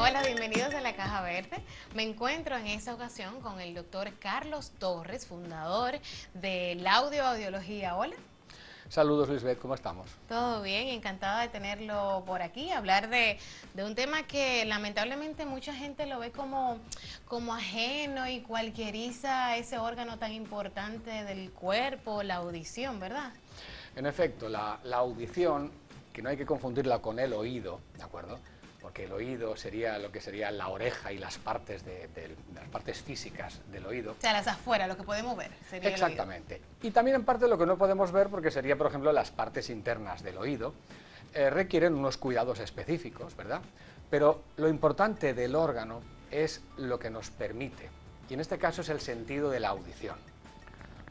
Hola, bienvenidos a La Caja Verde. Me encuentro en esta ocasión con el doctor Carlos Torres, fundador de Audiología. Hola. Saludos, Lisbeth, ¿cómo estamos? Todo bien, encantada de tenerlo por aquí, hablar de un tema que lamentablemente mucha gente lo ve como ajeno y cualquieriza ese órgano tan importante del cuerpo, la audición, ¿verdad? En efecto, la audición, que no hay que confundirla con el oído, ¿de acuerdo? Porque el oído sería lo que sería la oreja y las partes, las partes físicas del oído. O sea, las afuera, lo que podemos ver, sería Exactamente. el oído. Y también en parte lo que no podemos ver, porque sería, por ejemplo, las partes internas del oído, requieren unos cuidados específicos, ¿verdad? Pero lo importante del órgano es lo que nos permite, y en este caso es el sentido de la audición.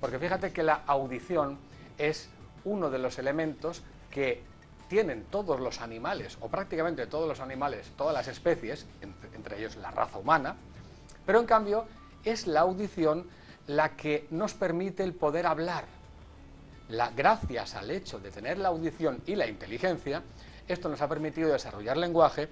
Porque fíjate que la audición es uno de los elementos que tienen todos los animales, o prácticamente todos los animales, todas las especies, entre ellos la raza humana, pero en cambio es la audición la que nos permite el poder hablar. Gracias al hecho de tener la audición y la inteligencia, esto nos ha permitido desarrollar lenguaje,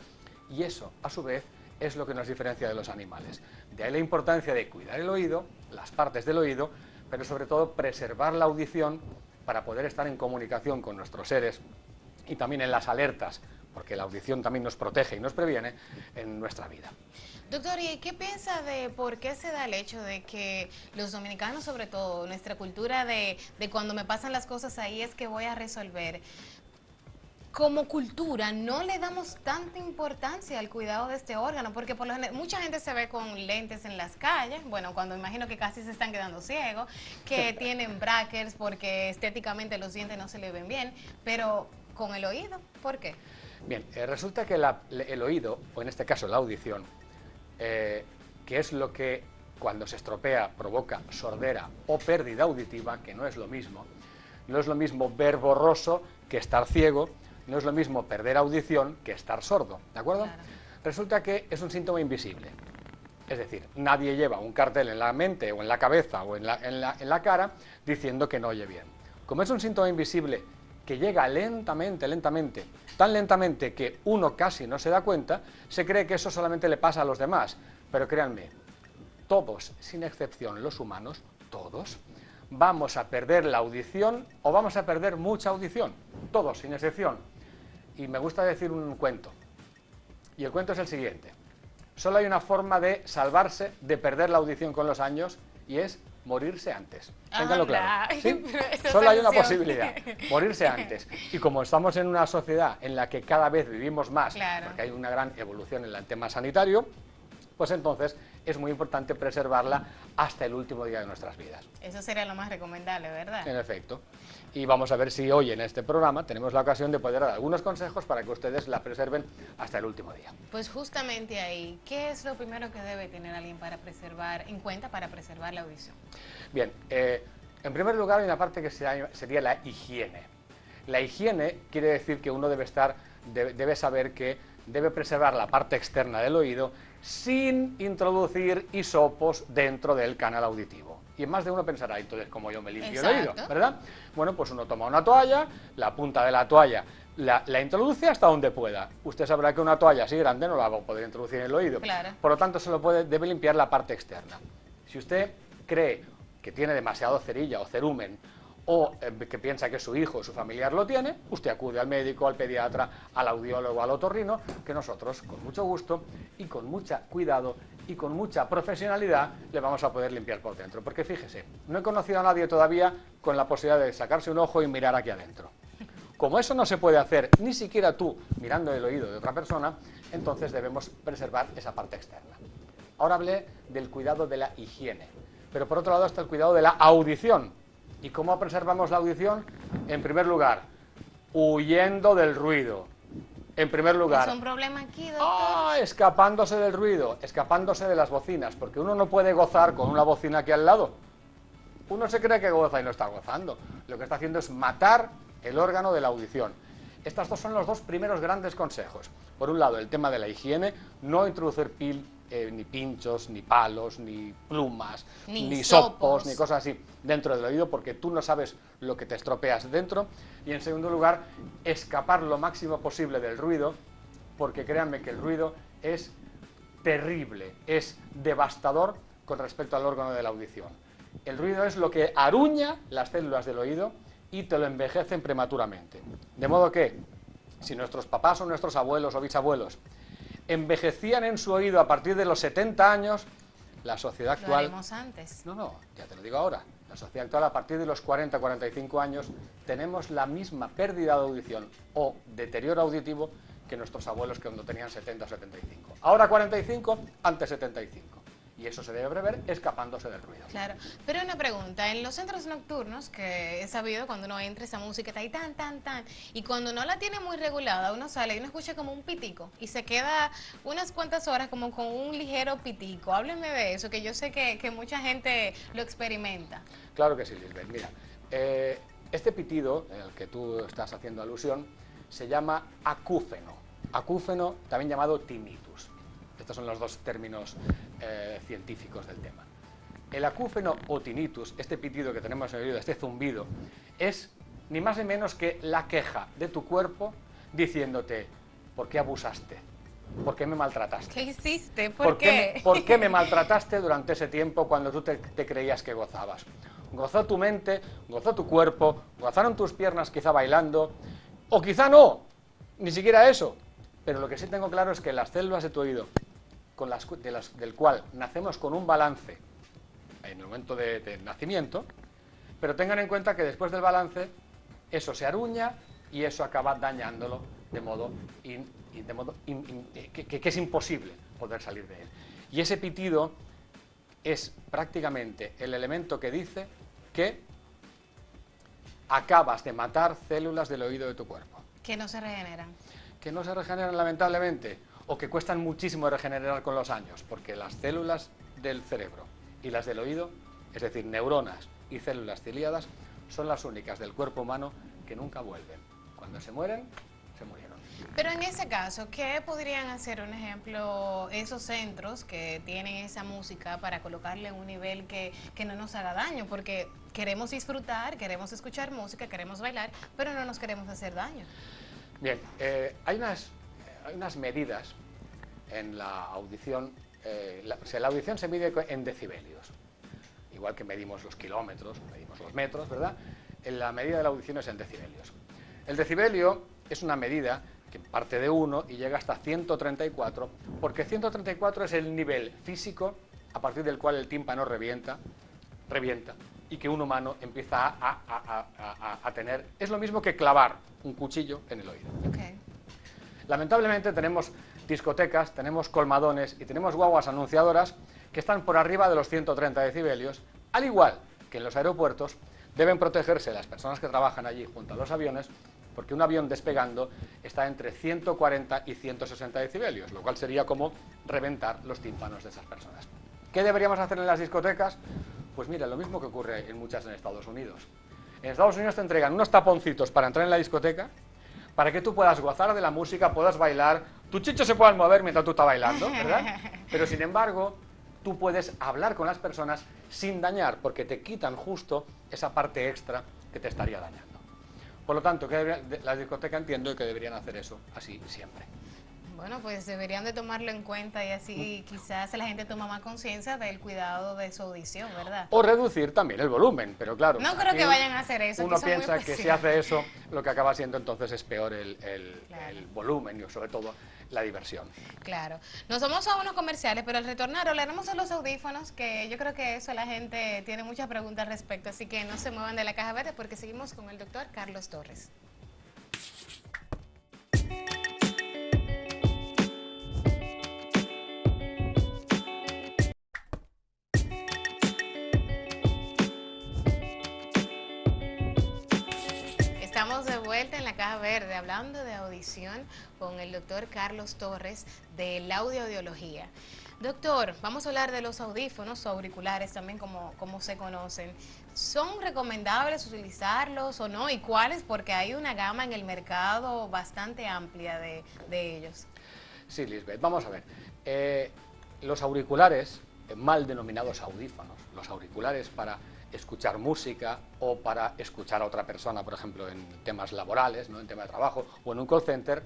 y eso, a su vez, es lo que nos diferencia de los animales. De ahí la importancia de cuidar el oído, las partes del oído, pero sobre todo preservar la audición para poder estar en comunicación con nuestros seres y también en las alertas, porque la audición también nos protege y nos previene en nuestra vida. Doctor, ¿y qué piensa de por qué se da el hecho de que los dominicanos, sobre todo, nuestra cultura de cuando me pasan las cosas ahí es que voy a resolver? Como cultura no le damos tanta importancia al cuidado de este órgano, porque por lo general mucha gente se ve con lentes en las calles, bueno, cuando imagino que casi se están quedando ciegos, que tienen brackets porque estéticamente los dientes no se le ven bien, pero con el oído, ¿por qué? Bien, resulta que el oído, o en este caso la audición, que es lo que cuando se estropea provoca sordera o pérdida auditiva, que no es lo mismo ver borroso que estar ciego, no es lo mismo perder audición que estar sordo, ¿de acuerdo? Claro. Resulta que es un síntoma invisible, es decir, nadie lleva un cartel en la mente o en la cabeza o en la cara diciendo que no oye bien. Como es un síntoma invisible que llega lentamente, tan lentamente que uno casi no se da cuenta, se cree que eso solamente le pasa a los demás. Pero créanme, todos, sin excepción los humanos, todos, vamos a perder la audición o vamos a perder mucha audición, todos, sin excepción. Y me gusta decir un cuento, y el cuento es el siguiente: solo hay una forma de salvarse de perder la audición con los años, y es morirse antes. Ténganlo claro. ¿Sí? Solo hay una posibilidad, morirse antes. Y como estamos en una sociedad en la que cada vez vivimos más, claro, porque hay una gran evolución en el tema sanitario, pues entonces es muy importante preservarla hasta el último día de nuestras vidas. Eso sería lo más recomendable, ¿verdad? En efecto. Y vamos a ver si hoy en este programa tenemos la ocasión de poder dar algunos consejos para que ustedes la preserven hasta el último día. Pues justamente ahí, ¿qué es lo primero que debe tener alguien en cuenta para preservar la audición? Bien, en primer lugar hay una parte que sería la higiene. La higiene quiere decir que uno debe saber que debe preservar la parte externa del oído sin introducir hisopos dentro del canal auditivo. Y más de uno pensará, entonces, ¿cómo yo me limpio el oído? ¿Verdad? Bueno, pues uno toma una toalla, la punta de la toalla la introduce hasta donde pueda. Usted sabrá que una toalla así grande no la va a poder introducir en el oído. Claro. Por lo tanto, debe limpiar la parte externa. Si usted cree que tiene demasiado cerilla o cerumen, o que piensa que su hijo o su familiar lo tiene, usted acude al médico, al pediatra, al audiólogo, al otorrino, que nosotros, con mucho gusto y con mucho cuidado y con mucha profesionalidad, le vamos a poder limpiar por dentro. Porque fíjese, no he conocido a nadie todavía con la posibilidad de sacarse un ojo y mirar aquí adentro. Como eso no se puede hacer, ni siquiera tú mirando el oído de otra persona, entonces debemos preservar esa parte externa. Ahora hablé del cuidado de la higiene, pero por otro lado está el cuidado de la audición. ¿Y cómo preservamos la audición? En primer lugar, huyendo del ruido. En primer lugar, ¿Es un problema aquí, doctor? escapándose del ruido, escapándose de las bocinas, porque uno no puede gozar con una bocina aquí al lado. Uno se cree que goza y no está gozando. Lo que está haciendo es matar el órgano de la audición. Estos son los dos primeros grandes consejos. Por un lado, el tema de la higiene, no introducir ni pinchos, ni palos, ni plumas, ni sopos, ni cosas así dentro del oído, porque tú no sabes lo que te estropeas dentro. Y en segundo lugar, escapar lo máximo posible del ruido, porque créanme que el ruido es terrible, es devastador con respecto al órgano de la audición. El ruido es lo que aruña las células del oído y te lo envejecen prematuramente. De modo que, si nuestros papás o nuestros abuelos o bisabuelos envejecían en su oído a partir de los 70 años, la sociedad actual... Lo haremos antes. No, ya te lo digo ahora. La sociedad actual, a partir de los 40-45 años, tenemos la misma pérdida de audición o deterioro auditivo que nuestros abuelos cuando tenían 70 o 75. Ahora 45, antes 75. Y eso se debe prever escapándose del ruido. Claro, pero una pregunta, en los centros nocturnos, que he sabido cuando uno entra esa música está ahí tan, tan, tan, y cuando no la tiene muy regulada, uno sale y uno escucha como un pitico, y se queda unas cuantas horas como con un ligero pitico. Háblenme de eso, que yo sé que mucha gente lo experimenta. Claro que sí, Lisbeth. Mira, este pitido, al que tú estás haciendo alusión, se llama acúfeno. Acúfeno, también llamado tinnitus. Estos son los dos términos científicos del tema. El acúfeno o tinnitus, este pitido que tenemos en el oído, este zumbido, es ni más ni menos que la queja de tu cuerpo diciéndote: ¿por qué abusaste? ¿Por qué me maltrataste? ¿Qué hiciste? ¿Por qué? ¿Por qué me maltrataste durante ese tiempo cuando tú te creías que gozabas? Gozó tu mente, gozó tu cuerpo, gozaron tus piernas quizá bailando, o quizá no, ni siquiera eso. Pero lo que sí tengo claro es que las células de tu oído, del cual nacemos con un balance en el momento de nacimiento, pero tengan en cuenta que después del balance eso se aruña y eso acaba dañándolo de modo que es imposible poder salir de él. Y ese pitido es prácticamente el elemento que dice que acabas de matar células del oído de tu cuerpo. Que no se regeneran. Que no se regeneran, lamentablemente, o que cuestan muchísimo regenerar con los años, porque las células del cerebro y las del oído, es decir, neuronas y células ciliadas, son las únicas del cuerpo humano que nunca vuelven. Cuando se mueren, se murieron. Pero en ese caso, ¿qué podrían hacer, un ejemplo, esos centros que tienen esa música para colocarle un nivel que no nos haga daño? Porque queremos disfrutar, queremos escuchar música, queremos bailar, pero no nos queremos hacer daño. Bien, hay unas medidas en la audición. La audición se mide en decibelios, igual que medimos los kilómetros, medimos los metros, ¿verdad? La medida de la audición es en decibelios. El decibelio es una medida que parte de 1 y llega hasta 134, porque 134 es el nivel físico a partir del cual el tímpano revienta, y que un humano empieza a tener. Es lo mismo que clavar un cuchillo en el oído. Okay. Lamentablemente tenemos discotecas, tenemos colmadones y tenemos guaguas anunciadoras que están por arriba de los 130 decibelios, al igual que en los aeropuertos deben protegerse las personas que trabajan allí junto a los aviones, porque un avión despegando está entre 140 y 160 decibelios, lo cual sería como reventar los tímpanos de esas personas. ¿Qué deberíamos hacer en las discotecas? Pues mira, lo mismo que ocurre en muchas en Estados Unidos. En Estados Unidos te entregan unos taponcitos para entrar en la discoteca, para que tú puedas gozar de la música, puedas bailar, tus chichos se puedan mover mientras tú estás bailando, ¿verdad? Pero sin embargo, tú puedes hablar con las personas sin dañar, porque te quitan justo esa parte extra que te estaría dañando. Por lo tanto, la discoteca entiendo que deberían hacer eso así siempre. Bueno, pues deberían de tomarlo en cuenta y así quizás la gente toma más conciencia del cuidado de su audición, ¿verdad? O reducir también el volumen, pero claro. No creo que vayan a hacer eso. Uno piensa que si hace eso, lo que acaba siendo entonces es peor el volumen y sobre todo la diversión. Claro. Nos vamos a unos comerciales, pero al retornar hablaremos de los audífonos, que yo creo que eso la gente tiene muchas preguntas al respecto, así que no se muevan de la caja verde porque seguimos con el doctor Carlos Torres. Estamos de vuelta en la caja verde hablando de audición con el doctor Carlos Torres de la audiología. Doctor, vamos a hablar de los audífonos o auriculares también como se conocen. ¿Son recomendables utilizarlos o no? ¿Y cuáles? Porque hay una gama en el mercado bastante amplia de ellos. Sí, Lisbeth, vamos a ver. Los auriculares, mal denominados audífonos, los auriculares para escuchar música o para escuchar a otra persona, por ejemplo, en temas laborales, ¿no? En tema de trabajo o en un call center,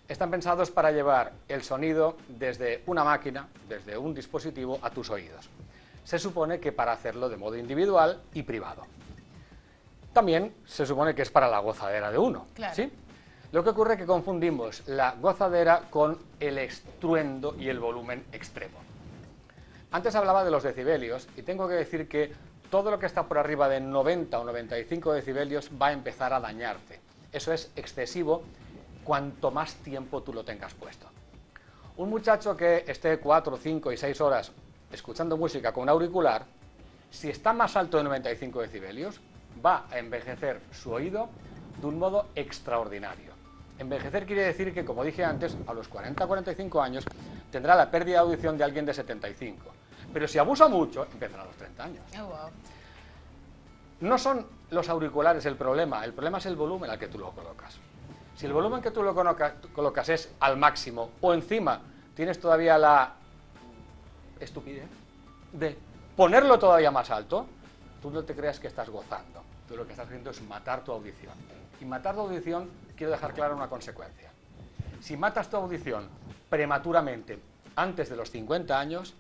están pensados para llevar el sonido desde una máquina, desde un dispositivo, a tus oídos. Se supone que para hacerlo de modo individual y privado. También se supone que es para la gozadera de uno, Claro. ¿sí? Lo que ocurre es que confundimos la gozadera con el estruendo y el volumen extremo. Antes hablaba de los decibelios y tengo que decir que todo lo que está por arriba de 90 o 95 decibelios va a empezar a dañarte. Eso es excesivo cuanto más tiempo tú lo tengas puesto. Un muchacho que esté 4, 5 y 6 horas escuchando música con un auricular, si está más alto de 95 decibelios, va a envejecer su oído de un modo extraordinario. Envejecer quiere decir que, como dije antes, a los 40-45 años tendrá la pérdida de audición de alguien de 75. Pero si abusa mucho, empezará a los 30 años. Oh, wow. No son los auriculares el problema es el volumen al que tú lo colocas. Si el volumen que tú lo colocas es al máximo, o encima tienes todavía la estupidez de ponerlo todavía más alto, tú no te creas que estás gozando. Tú lo que estás haciendo es matar tu audición. Y matar tu audición, quiero dejar clara una consecuencia. Si matas tu audición prematuramente antes de los 50 años,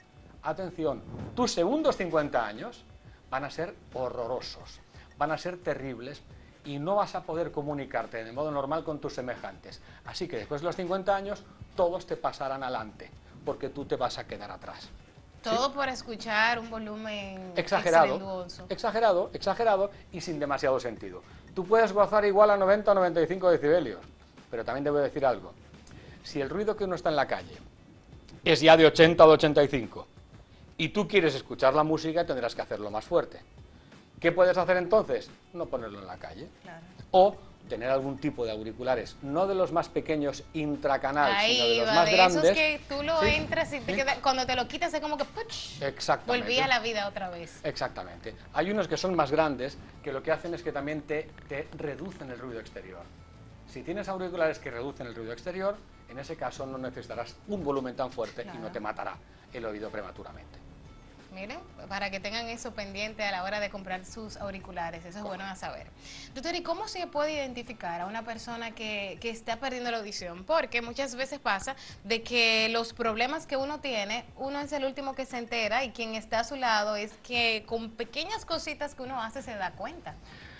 atención, tus segundos 50 años van a ser horrorosos, van a ser terribles y no vas a poder comunicarte de modo normal con tus semejantes. Así que después de los 50 años, todos te pasarán adelante, porque tú te vas a quedar atrás. Todo por escuchar un volumen Exagerado, exagerado y sin demasiado sentido. Tú puedes gozar igual a 90 o 95 decibelios, pero también debo decir algo. Si el ruido que uno está en la calle es ya de 80 o de 85 y tú quieres escuchar la música, tendrás que hacerlo más fuerte. ¿Qué puedes hacer entonces? No ponerlo en la calle. Claro. O tener algún tipo de auriculares, no de los más pequeños intracanal, Ahí sino de los va, más de grandes. esos que tú lo Sí, entras y te sí. cuando te lo quitas es como que ¡puch! Exactamente. Volví a la vida otra vez. Exactamente. Hay unos que son más grandes que lo que hacen es que también te reducen el ruido exterior. Si tienes auriculares que reducen el ruido exterior, en ese caso no necesitarás un volumen tan fuerte y no Claro. te matará el oído prematuramente. Miren, para que tengan eso pendiente a la hora de comprar sus auriculares, eso es bueno a saber. Doctor, ¿y cómo se puede identificar a una persona que está perdiendo la audición? Porque muchas veces pasa de que los problemas que uno tiene, uno es el último que se entera y quien está a su lado es que con pequeñas cositas que uno hace se da cuenta.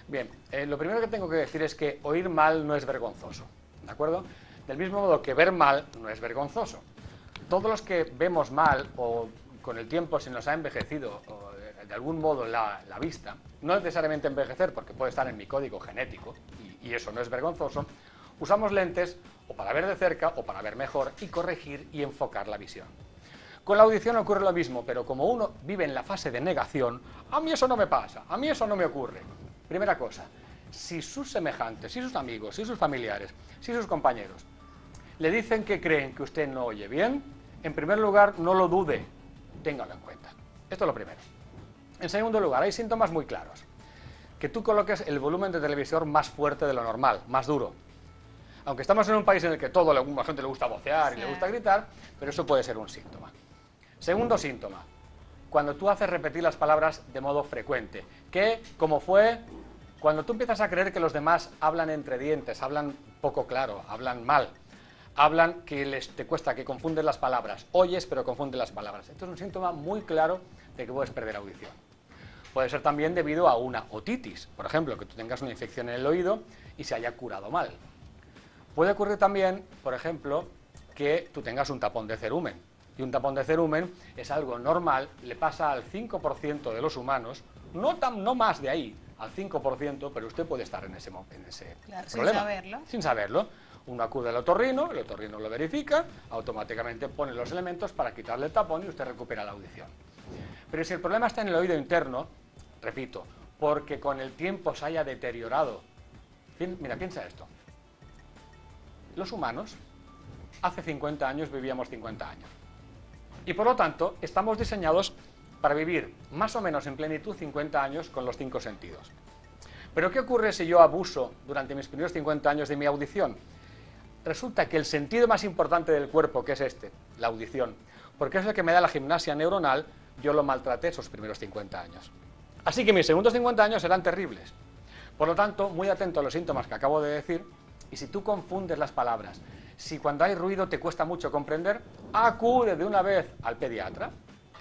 Bien, lo primero que tengo que decir es que oír mal no es vergonzoso, ¿de acuerdo? Del mismo modo que ver mal no es vergonzoso. Todos los que vemos mal o con el tiempo se nos ha envejecido o de algún modo la vista, no necesariamente envejecer porque puede estar en mi código genético y eso no es vergonzoso, usamos lentes o para ver de cerca o para ver mejor y corregir y enfocar la visión. Con la audición ocurre lo mismo, pero como uno vive en la fase de negación, a mí eso no me pasa, a mí eso no me ocurre. Primera cosa, si sus semejantes, si sus amigos, si sus familiares, si sus compañeros le dicen que creen que usted no oye bien, en primer lugar no lo dude, téngalo en cuenta. Esto es lo primero. En segundo lugar, hay síntomas muy claros. Que tú coloques el volumen de televisor más fuerte de lo normal, más duro. Aunque estamos en un país en el que la gente le gusta vocear y le gusta gritar, pero eso puede ser un síntoma. Segundo síntoma, cuando tú haces repetir las palabras de modo frecuente. ¿Qué? ¿Cómo fue? Cuando tú empiezas a creer que los demás hablan entre dientes, hablan poco claro, hablan mal, hablan que te cuesta, que confunden las palabras, oyes pero confunden las palabras. Esto es un síntoma muy claro de que puedes perder audición. Puede ser también debido a una otitis, por ejemplo, que tú tengas una infección en el oído y se haya curado mal. Puede ocurrir también, por ejemplo, que tú tengas un tapón de cerumen. Y un tapón de cerumen es algo normal, le pasa al 5% de los humanos, no más de ahí, al 5%, pero usted puede estar en ese Claro, problema. sin saberlo. Sin saberlo. Uno acude al otorrino, el otorrino lo verifica, automáticamente pone los elementos para quitarle el tapón y usted recupera la audición. Pero si el problema está en el oído interno, repito, porque con el tiempo se haya deteriorado. Mira, piensa esto. Los humanos, hace 50 años vivíamos 50 años. Y por lo tanto, estamos diseñados para vivir más o menos en plenitud 50 años con los 5 sentidos. Pero ¿qué ocurre si yo abuso durante mis primeros 50 años de mi audición? Resulta que el sentido más importante del cuerpo, que es este, la audición, porque es el que me da la gimnasia neuronal, yo lo maltraté esos primeros 50 años. Así que mis segundos 50 años serán terribles. Por lo tanto, muy atento a los síntomas que acabo de decir, y si tú confundes las palabras, Si cuando hay ruido te cuesta mucho comprender, acude de una vez al pediatra,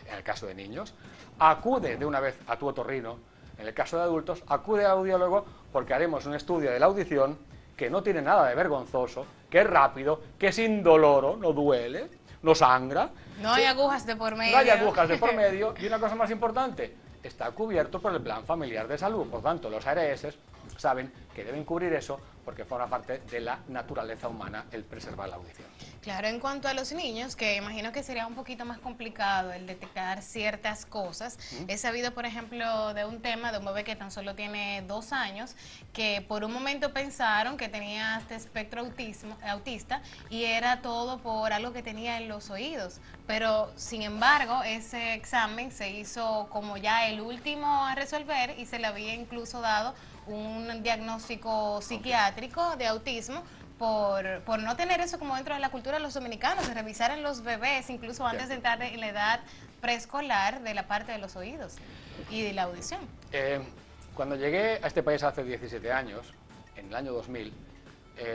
en el caso de niños, acude de una vez a tu otorrino, en el caso de adultos, acude al audiólogo porque haremos un estudio de la audición que no tiene nada de vergonzoso, que es rápido, que es indoloro, no duele, no sangra. No hay agujas de por medio. No hay agujas de por medio y una cosa más importante, está cubierto por el Plan Familiar de Salud, por tanto los ARS saben que deben cubrir eso porque forma parte de la naturaleza humana el preservar la audición. Claro, en cuanto a los niños, que imagino que sería un poquito más complicado el detectar ciertas cosas, he sabido, por ejemplo, de un tema de un bebé que tan solo tiene 2 años, que por un momento pensaron que tenía este espectro autista y era todo por algo que tenía en los oídos, pero sin embargo ese examen se hizo como ya el último a resolver y se le había incluso dado un diagnóstico psiquiátrico de autismo por no tener eso como dentro de la cultura de los dominicanos, de revisar en los bebés, incluso antes de entrar en la edad preescolar, de la parte de los oídos y de la audición. Cuando llegué a este país hace 17 años, en el año 2000,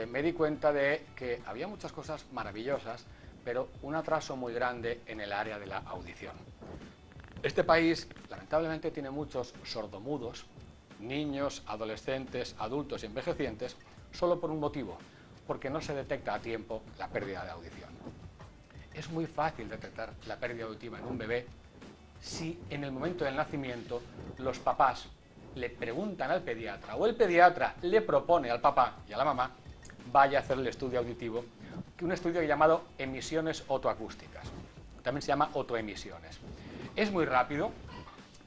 me di cuenta de que había muchas cosas maravillosas, pero un atraso muy grande en el área de la audición. Este país, lamentablemente, tiene muchos sordomudos, niños, adolescentes, adultos y envejecientes, solo por un motivo, porque no se detecta a tiempo la pérdida de audición. Es muy fácil detectar la pérdida auditiva en un bebé si en el momento del nacimiento los papás le preguntan al pediatra o el pediatra le propone al papá y a la mamá vaya a hacer el estudio auditivo, que un estudio llamado emisiones otoacústicas, también se llama otoemisiones. Es muy rápido,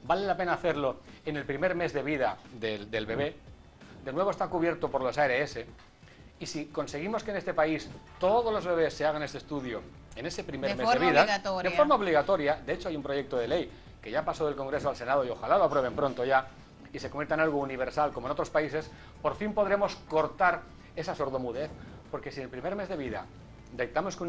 vale la pena hacerlo en el primer mes de vida del bebé, de nuevo está cubierto por los ARS, y si conseguimos que en este país todos los bebés se hagan este estudio en ese primer mes de vida, de forma obligatoria, de hecho hay un proyecto de ley que ya pasó del Congreso al Senado y ojalá lo aprueben pronto ya, y se convierta en algo universal como en otros países, por fin podremos cortar esa sordomudez, porque si en el primer mes de vida detectamos que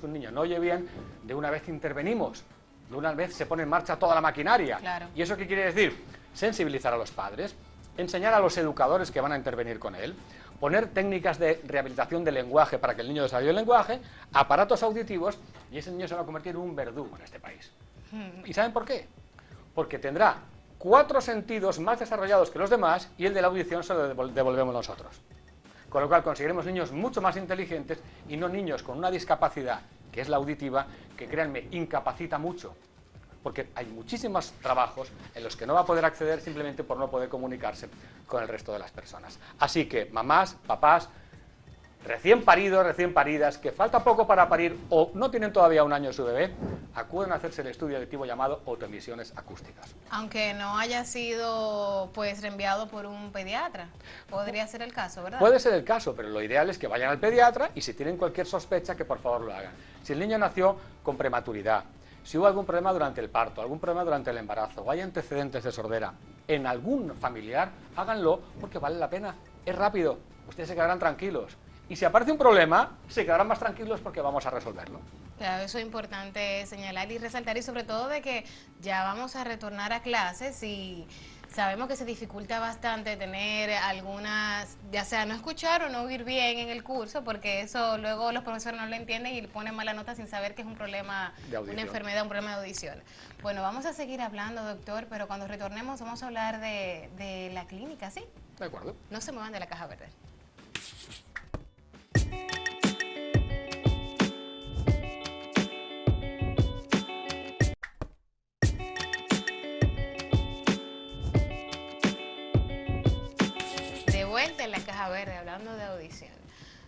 un niño no oye bien, de una vez intervenimos, de una vez se pone en marcha toda la maquinaria. Claro. ¿Y eso qué quiere decir? Sensibilizar a los padres, enseñar a los educadores que van a intervenir con él, poner técnicas de rehabilitación del lenguaje para que el niño desarrolle el lenguaje, aparatos auditivos, y ese niño se va a convertir en un verdugo en este país. ¿Y saben por qué? Porque tendrá 4 sentidos más desarrollados que los demás y el de la audición se lo devolvemos nosotros. Con lo cual conseguiremos niños mucho más inteligentes y no niños con una discapacidad, que es la auditiva, que créanme, incapacita mucho. Porque hay muchísimos trabajos en los que no va a poder acceder simplemente por no poder comunicarse con el resto de las personas. Así que mamás, papás, recién paridos, recién paridas, que falta poco para parir o no tienen todavía un año su bebé, acuden a hacerse el estudio auditivo llamado otoemisiones acústicas. Aunque no haya sido pues reenviado por un pediatra, podría ser el caso, ¿verdad? Puede ser el caso, pero lo ideal es que vayan al pediatra y si tienen cualquier sospecha que por favor lo hagan. Si el niño nació con prematuridad, si hubo algún problema durante el parto, algún problema durante el embarazo, o hay antecedentes de sordera en algún familiar, háganlo porque vale la pena, es rápido, ustedes se quedarán tranquilos. Y si aparece un problema, se quedarán más tranquilos porque vamos a resolverlo. Claro, eso es importante señalar y resaltar, y sobre todo de que ya vamos a retornar a clases y sabemos que se dificulta bastante tener algunas, ya sea no escuchar o no oír bien en el curso, porque eso luego los profesores no lo entienden y le ponen mala nota sin saber que es un problema, una enfermedad, un problema de audición. Bueno, vamos a seguir hablando, doctor, pero cuando retornemos vamos a hablar de la clínica, ¿sí? De acuerdo. No se muevan de la caja verde. En la caja verde, hablando de audición.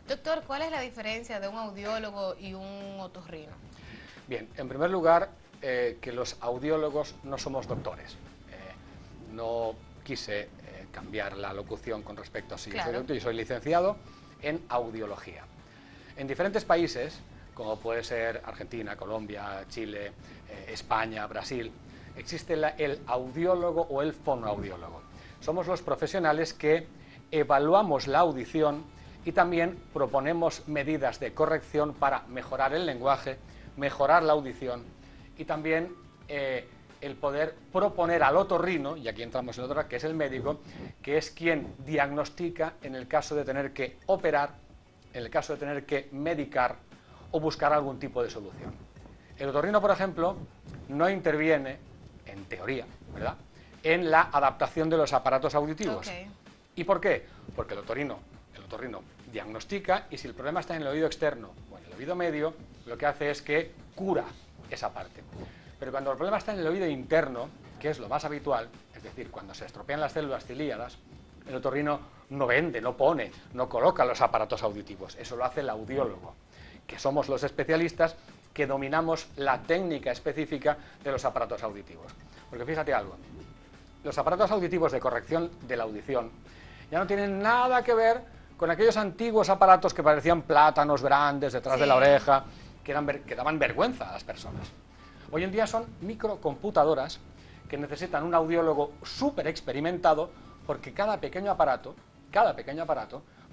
Doctor, ¿cuál es la diferencia de un audiólogo y un otorrino? Bien, en primer lugar, que los audiólogos no somos doctores. No quise cambiar la locución con respecto a si yo soy doctor, yo soy licenciado en audiología. En diferentes países, como puede ser Argentina, Colombia, Chile, España, Brasil, existe el audiólogo o el fonoaudiólogo. Somos los profesionales que evaluamos la audición y también proponemos medidas de corrección para mejorar el lenguaje, mejorar la audición y también el poder proponer al otorrino, y aquí entramos en otra, que es el médico, que es quien diagnostica en el caso de tener que operar en el caso de tener que medicar o buscar algún tipo de solución. El otorrino, por ejemplo, no interviene, en teoría, ¿verdad?, en la adaptación de los aparatos auditivos. Okay. ¿Y por qué? Porque el otorrino diagnostica, y si el problema está en el oído externo o en el oído medio, lo que hace es que cura esa parte. Pero cuando el problema está en el oído interno, que es lo más habitual, es decir, cuando se estropean las células cilíadas, el otorrino no vende, no pone, no coloca los aparatos auditivos. Eso lo hace el audiólogo, que somos los especialistas que dominamos la técnica específica de los aparatos auditivos. Porque fíjate algo, los aparatos auditivos de corrección de la audición ya no tienen nada que ver con aquellos antiguos aparatos que parecían plátanos grandes detrás de la oreja, que daban vergüenza a las personas. Hoy en día son microcomputadoras que necesitan un audiólogo súper experimentado, porque cada pequeño aparato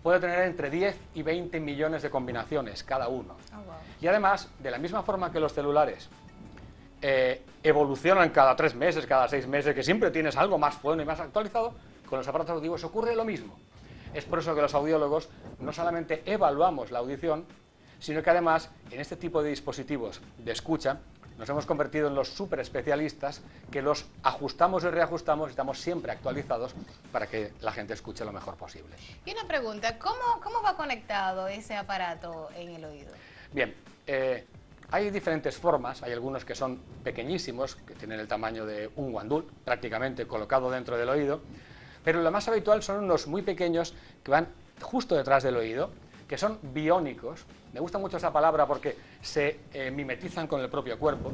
puede tener entre 10 y 20 millones de combinaciones cada uno. Oh, wow. Y además, de la misma forma que los celulares evolucionan cada 3 meses, cada 6 meses, que siempre tienes algo más bueno y más actualizado, con los aparatos auditivos ocurre lo mismo. Es por eso que los audiólogos no solamente evaluamos la audición, sino que además, en este tipo de dispositivos de escucha, nos hemos convertido en los súper especialistas que los ajustamos y reajustamos y estamos siempre actualizados para que la gente escuche lo mejor posible. Y una pregunta, ¿cómo va conectado ese aparato en el oído? Bien, hay diferentes formas, hay algunos que son pequeñísimos, que tienen el tamaño de un guandul, prácticamente colocado dentro del oído, pero lo más habitual son unos muy pequeños que van justo detrás del oído, que son biónicos. Me gusta mucho esa palabra porque se mimetizan con el propio cuerpo.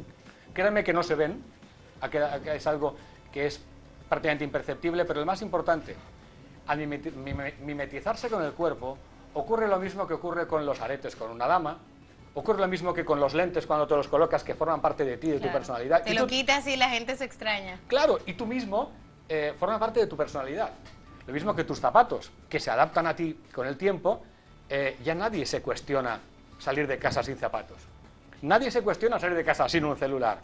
Créanme que no se ven, es algo que es prácticamente imperceptible, pero lo más importante, al mimetizarse con el cuerpo, ocurre lo mismo que ocurre con los aretes con una dama, ocurre lo mismo que con los lentes cuando te los colocas, que forman parte de ti, de tu personalidad. Te lo quitas y la gente se extraña. Claro, y tú mismo forma parte de tu personalidad. Lo mismo que tus zapatos, que se adaptan a ti con el tiempo. Ya nadie se cuestiona salir de casa sin zapatos. Nadie se cuestiona salir de casa sin un celular.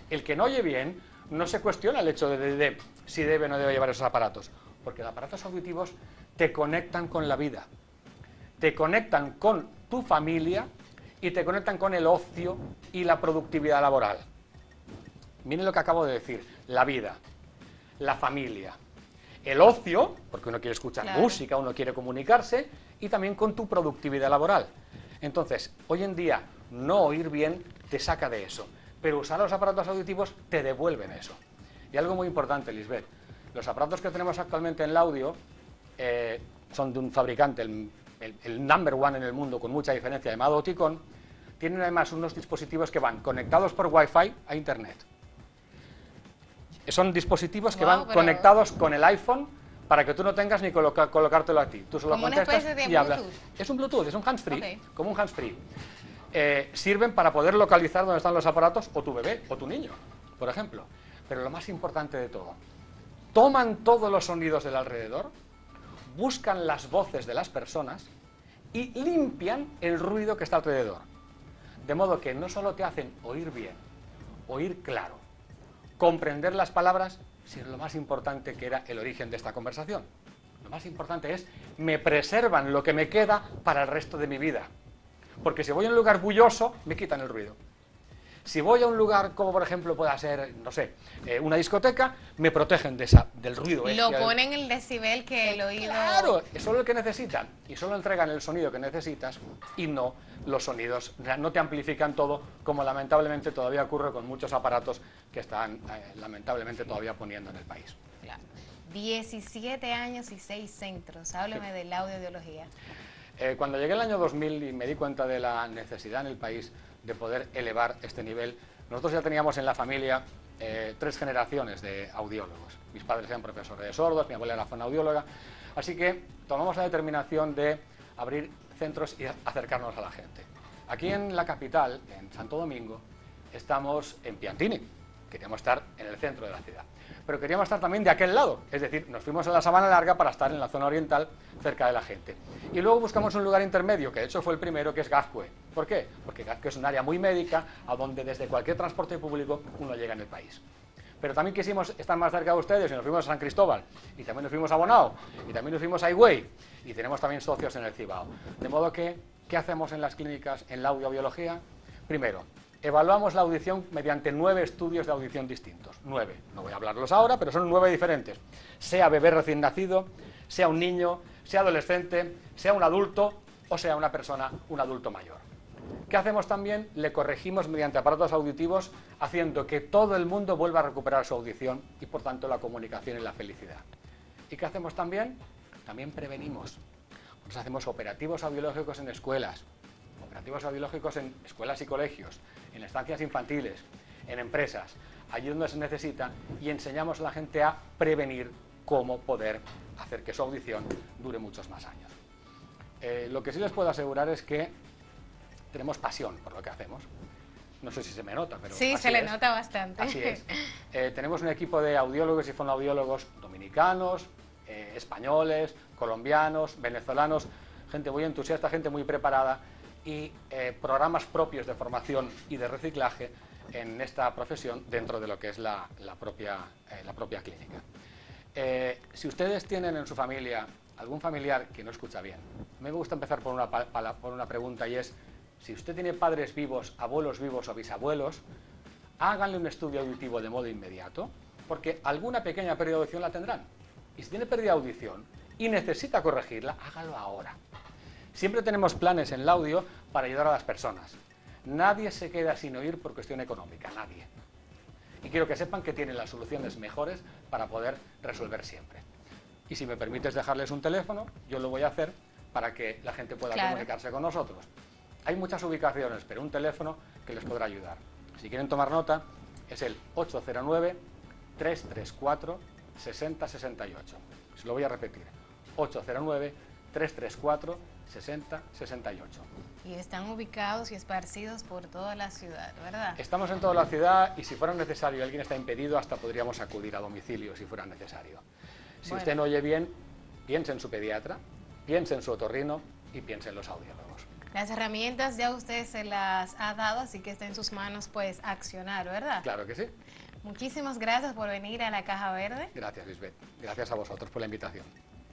El que no oye bien no se cuestiona el hecho de si debe o no debe llevar esos aparatos, porque los aparatos auditivos te conectan con la vida, te conectan con tu familia y te conectan con el ocio y la productividad laboral. Miren lo que acabo de decir: la vida, la familia, el ocio, porque uno quiere escuchar música, uno quiere comunicarse, y también con tu productividad laboral. Entonces, hoy en día, no oír bien te saca de eso, pero usar los aparatos auditivos te devuelven eso. Y algo muy importante, Lisbeth, los aparatos que tenemos actualmente en el audio son de un fabricante, el number one en el mundo, con mucha diferencia, llamado Oticon. Tienen además unos dispositivos que van conectados por Wi-Fi a Internet. Son dispositivos que van conectados con el iPhone, para que tú no tengas ni colocártelo a ti. Tú solo contestas y hablas. Es un Bluetooth, es un hands-free, como un hands-free. Sirven para poder localizar dónde están los aparatos, o tu bebé, o tu niño, por ejemplo. Pero lo más importante de todo, toman todos los sonidos del alrededor, buscan las voces de las personas y limpian el ruido que está alrededor. De modo que no solo te hacen oír bien, oír claro, comprender las palabras, sino lo más importante, que era el origen de esta conversación. Lo más importante es, me preservan lo que me queda para el resto de mi vida. Porque si voy a un lugar bulloso, me quitan el ruido. Si voy a un lugar como, por ejemplo, pueda ser, no sé, una discoteca, me protegen del ruido. Lo ponen el decibel que el oído... Claro, es solo el que necesitan. Y solo entregan el sonido que necesitas y no los sonidos. No te amplifican todo, como lamentablemente todavía ocurre con muchos aparatos que están lamentablemente todavía poniendo en el país. Claro. 17 años y 6 centros. Hábleme de la audiología. Cuando llegué el año 2000 y me di cuenta de la necesidad en el país de poder elevar este nivel, nosotros ya teníamos en la familia 3 generaciones de audiólogos. Mis padres eran profesores de sordos, mi abuela era fonoaudióloga, así que tomamos la determinación de abrir centros y acercarnos a la gente. Aquí en la capital, en Santo Domingo, estamos en Piantini, queríamos estar en el centro de la ciudad, pero queríamos estar también de aquel lado, es decir, nos fuimos a la Sabana Larga para estar en la zona oriental, cerca de la gente. Y luego buscamos un lugar intermedio, que de hecho fue el primero, que es Gazcue. ¿Por qué? Porque Gazcue es un área muy médica, a donde desde cualquier transporte público uno llega en el país. Pero también quisimos estar más cerca de ustedes y nos fuimos a San Cristóbal, y también nos fuimos a Bonao, y también nos fuimos a Higüey, y tenemos también socios en el Cibao. De modo que ¿Qué hacemos en las clínicas en la audiobiología? Primero, evaluamos la audición mediante 9 estudios de audición distintos. 9, no voy a hablarlos ahora, pero son 9 diferentes. Sea bebé recién nacido, sea un niño, sea adolescente, sea un adulto o sea una persona, un adulto mayor. ¿Qué hacemos también? Le corregimos mediante aparatos auditivos, haciendo que todo el mundo vuelva a recuperar su audición y por tanto la comunicación y la felicidad. ¿Y qué hacemos también? También prevenimos. Pues hacemos operativos audiológicos en escuelas, operativos audiológicos en escuelas y colegios, en estancias infantiles, en empresas, allí donde se necesita, y enseñamos a la gente a prevenir cómo poder hacer que su audición dure muchos más años. Lo que sí les puedo asegurar es que tenemos pasión por lo que hacemos. No sé si se me nota, pero sí, así se le es. nota bastante. Así es. Tenemos un equipo de audiólogos y fonoaudiólogos dominicanos, españoles, colombianos, venezolanos, gente muy entusiasta, gente muy preparada y programas propios de formación y de reciclaje en esta profesión dentro de lo que es la propia clínica. Si ustedes tienen en su familia algún familiar que no escucha bien, me gusta empezar por una pregunta, y es: si usted tiene padres vivos, abuelos vivos o bisabuelos, háganle un estudio auditivo de modo inmediato, porque alguna pequeña pérdida de audición la tendrán. Y si tiene pérdida de audición y necesita corregirla, hágalo ahora. Siempre tenemos planes en el audio para ayudar a las personas. Nadie se queda sin oír por cuestión económica, nadie. Y quiero que sepan que tienen las soluciones mejores para poder resolver siempre. Y si me permites dejarles un teléfono, yo lo voy a hacer para que la gente pueda comunicarse con nosotros. Hay muchas ubicaciones, pero un teléfono que les podrá ayudar. Si quieren tomar nota, es el 809-334-6068. Se lo voy a repetir: 809-334-6068. Y están ubicados y esparcidos por toda la ciudad, ¿verdad? Estamos en toda la ciudad, y si fuera necesario, alguien está impedido, hasta podríamos acudir a domicilio si fuera necesario. Si usted no oye bien, piense en su pediatra, piense en su otorrino y piense en los audiólogos. Las herramientas ya usted se las ha dado, así que está en sus manos pues accionar, ¿verdad? Claro que sí. Muchísimas gracias por venir a la Caja Verde. Gracias, Lisbeth. Gracias a vosotros por la invitación.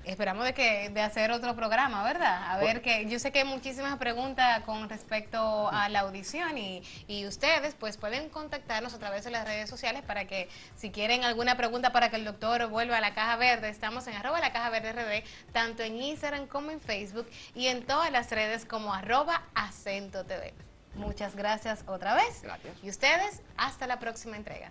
Esperamos de hacer otro programa, ¿verdad? A ver, que yo sé que hay muchísimas preguntas con respecto a la audición y ustedes pues pueden contactarnos a través de las redes sociales para que si quieren alguna pregunta para que el doctor vuelva a la Caja Verde, estamos en @lacajaverderd, tanto en Instagram como en Facebook y en todas las redes como @acentotv. Muchas gracias otra vez. Gracias. Y ustedes, hasta la próxima entrega.